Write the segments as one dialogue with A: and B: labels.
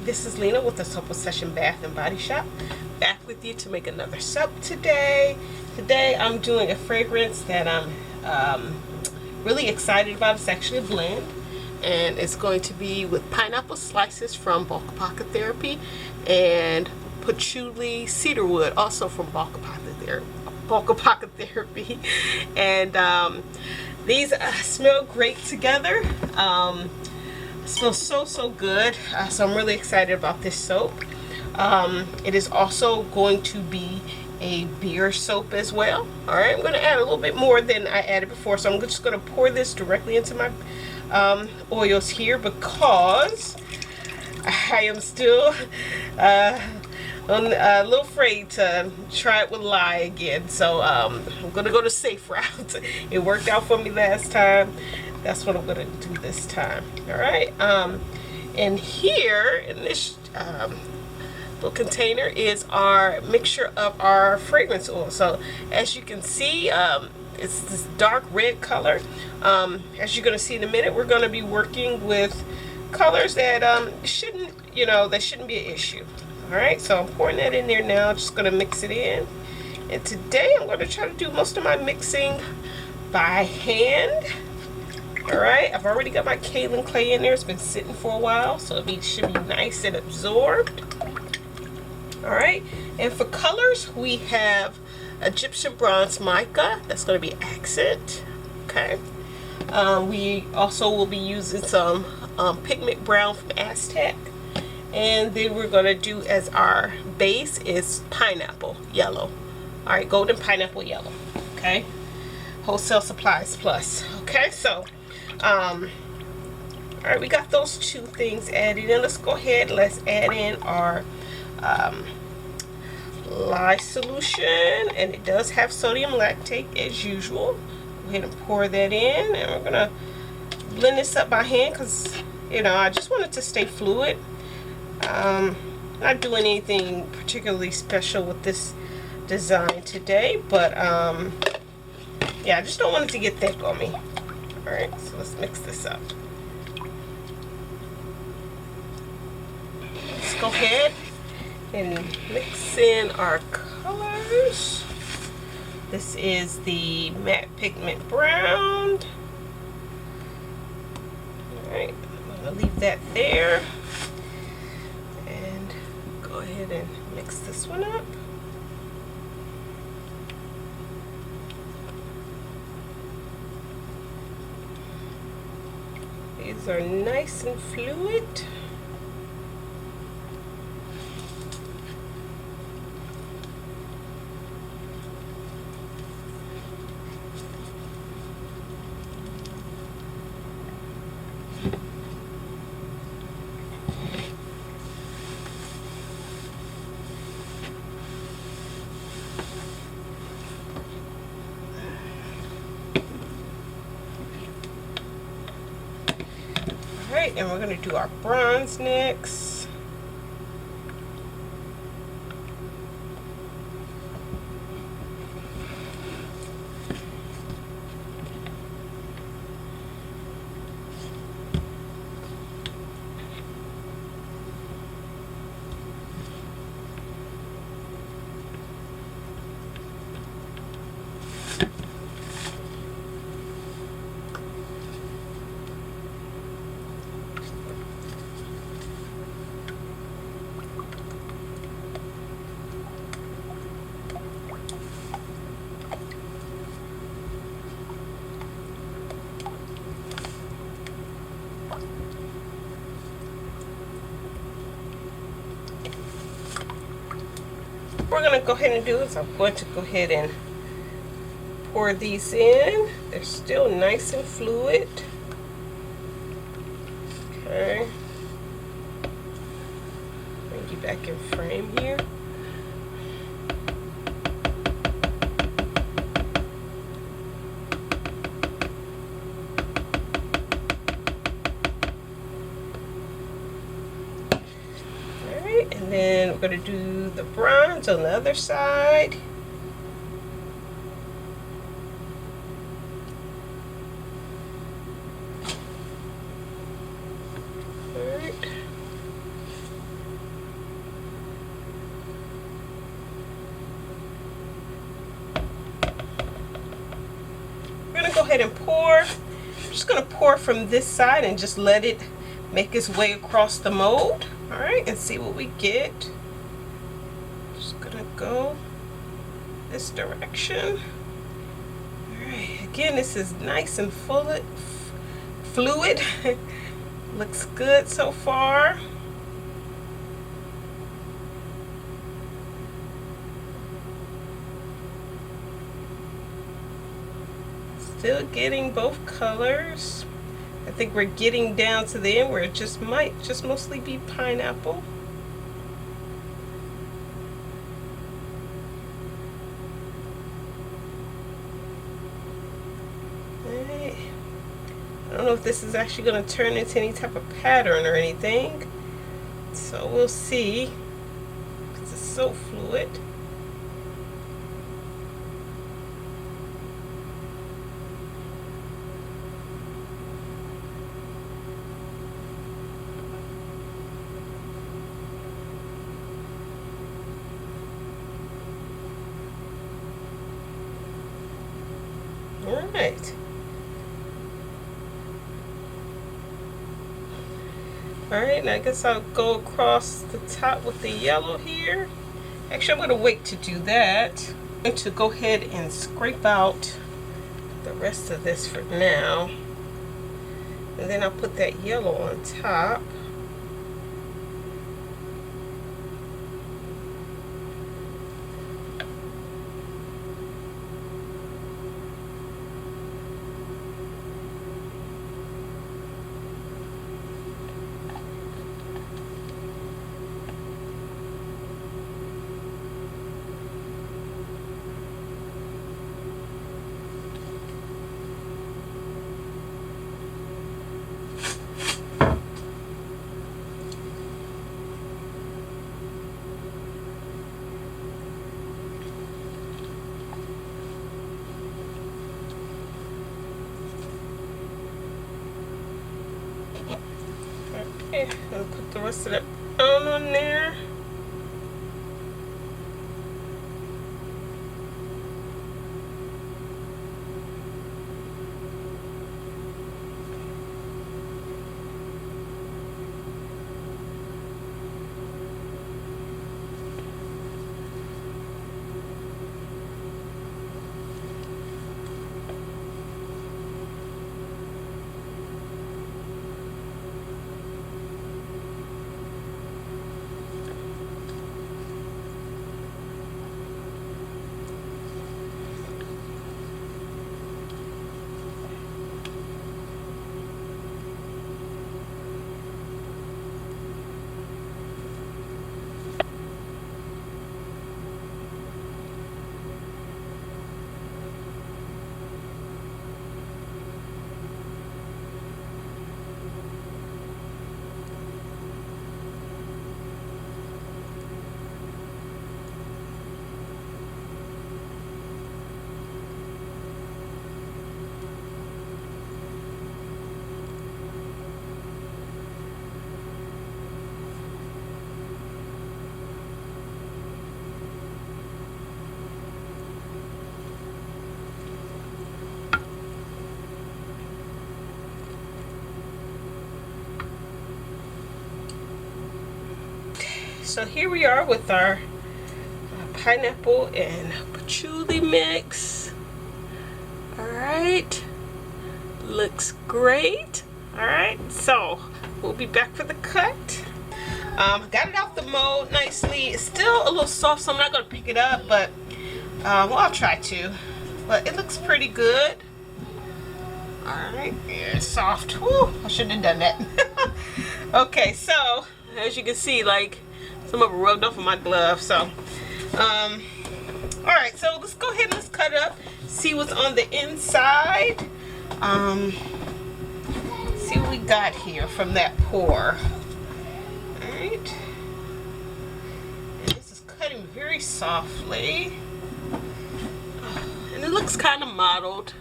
A: this is Lena with the Soap Session Bath and Body Shop, back with you to make another soap today. Today I'm doing a fragrance that I'm really excited about. It's actually a blend, and it's going to be with pineapple slices from Bulk Therapy and Patchouli cedarwood, also from Bulk Therapy. And these smell great together. Smells so good. So I'm really excited about this soap. It is also going to be a beer soap as well. All right, I'm going to add a little bit more than I added before, so I'm just going to pour this directly into my oils here, because I am still a little afraid to try it with lye again. So I'm going to go the safe route. It worked out for me last time. That's what I'm going to do this time. All right. And here in this little container is our mixture of our fragrance oil. So as you can see, it's this dark red color. As you're going to see in a minute, we're going to be working with colors that shouldn't be an issue. All right. So I'm pouring that in there now. Just going to mix it in. And today I'm going to try to do most of my mixing by hand. Alright, I've already got my kaolin clay in there. It's been sitting for a while, so it should be nice and absorbed. Alright, and for colors, we have Egyptian bronze mica. That's going to be accent. Okay. We also will be using some pigment brown from Aztec. And then we're going to do as our base is pineapple yellow. Alright, golden pineapple yellow. Okay. Wholesale Supplies Plus. Okay, so alright, we got those two things added in. Let's go ahead, let's add in our lye solution, and it does have sodium lactate as usual. Go ahead and pour that in, and we're gonna blend this up by hand because I just want it to stay fluid. Not doing anything particularly special with this design today, but yeah, I just don't want it to get thick on me. Alright, so let's mix this up. Let's go ahead and mix in our colors. This is the matte pigment brown. Alright, I'm going to leave that there. And go ahead and mix this one up. These are nice and fluid. And we're going to do our bronze next. What we're going to go ahead and do is I'm going to go ahead and pour these in. They're still nice and fluid. Okay. Bring you back in frame here. And then we're going to do the bronze on the other side. Alright. go ahead and pour. I'm just gonna pour from this side and just let it make its way across the mold. All right, and see what we get. Just gonna go this direction. All right, again, this is nice and fluid. Looks good so far. Still getting both colors. I think we're getting down to the end where it just might just mostly be pineapple. Right. I don't know if this is actually going to turn into any type of pattern or anything, so we'll see. It's so fluid. Alright. Alright, and I guess I'll go across the top with the yellow here. Actually, I'm going to wait to do that. I'm going to go ahead and scrape out the rest of this for now. And then I'll put that yellow on top. Okay, I'll put the rest of that brown on there. So here we are with our pineapple and patchouli mix. All right, looks great. All right, so we'll be back for the cut. Got it out the mold nicely. It's still a little soft, so I'm not gonna pick it up, but well, I'll try to. But it looks pretty good. All right, yeah, it's soft. Woo, I shouldn't have done that. Okay, so as you can see, like, some of it rubbed off of my glove. So all right, so let's go ahead and let's cut it up, see what's on the inside. See what we got here from that pour. All right, and this is cutting very softly, and it looks kind of mottled.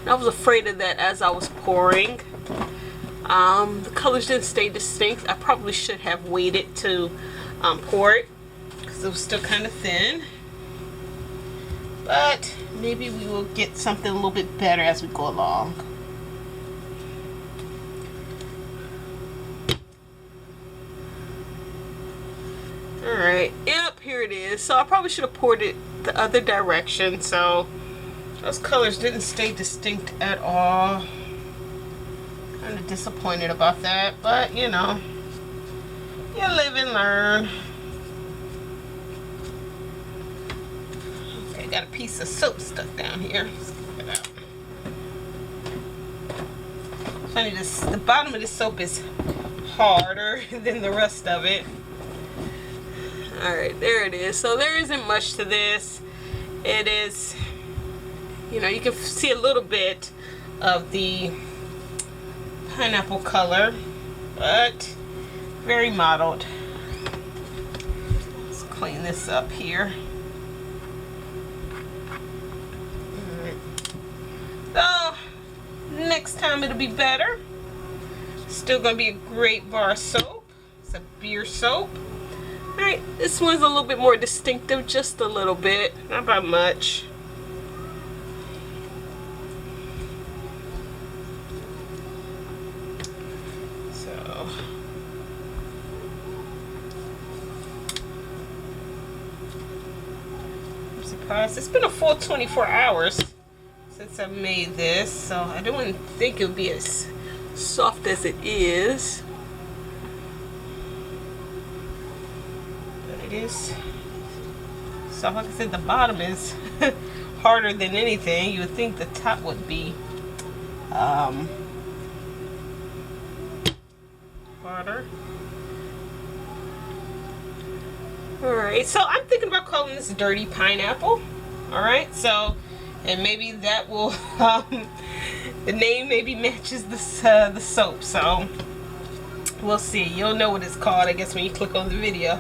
A: I was afraid of that as I was pouring. The colors didn't stay distinct. I probably should have waited to pour it because it was still kind of thin. but maybe we will get something a little bit better as we go along. Alright, yep, here it is. So I probably should have poured it the other direction, so those colors didn't stay distinct at all. Kind of disappointed about that, but you know, you live and learn. Okay, got a piece of soap stuck down here. Let's get it out. Funny, the bottom of this soap is harder than the rest of it. Alright, there it is. So there isn't much to this. It is, you know, you can see a little bit of the pineapple color, but very mottled. Let's clean this up here. Alright. So, next time it'll be better. Still gonna be a great bar soap. It's a beer soap. Alright, this one's a little bit more distinctive, just a little bit, not by much. So, I'm surprised. It's been a full 24 hours since I made this, so I don't think it would be as soft as it is. It is. So like I said, the bottom is harder than anything. You would think the top would be harder. Alright, so I'm thinking about calling this Dirty Pineapple. Alright, so, and maybe that will, the name maybe matches this, the soap, so we'll see. You'll know what it's called, I guess, when you click on the video.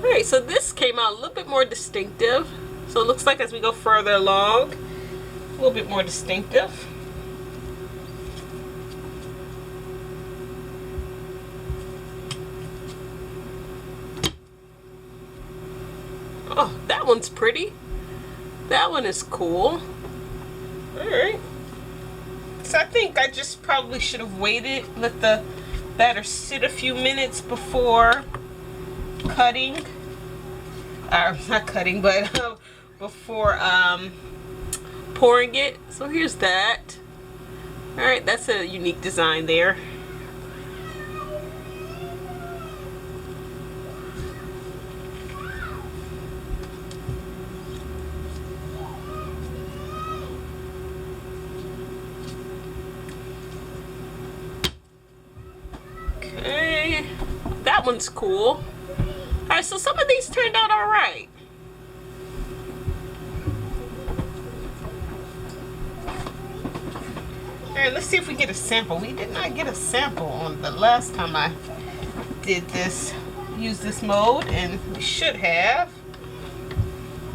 A: Alright, so this came out a little bit more distinctive. So it looks like as we go further along, a little bit more distinctive. Oh, that one's pretty. That one is cool. Alright. So I think I just probably should have waited, let the batter sit a few minutes before cutting. Not cutting, but before pouring it. So here's that. Alright, that's a unique design there. Okay, that one's cool. Alright, so some of these turned out alright. Alright, let's see if we get a sample. We did not get a sample on the last time I did this, use this mode, and we should have.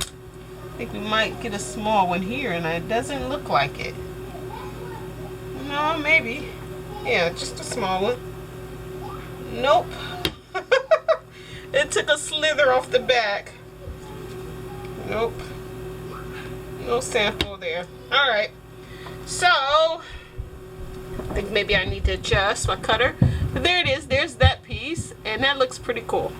A: I think we might get a small one here, and it doesn't look like it. No, maybe. Yeah, just a small one. Nope. It took a slither off the back. Nope. No sample there. Alright. So, I think maybe I need to adjust my cutter. But there it is. There's that piece. And that looks pretty cool.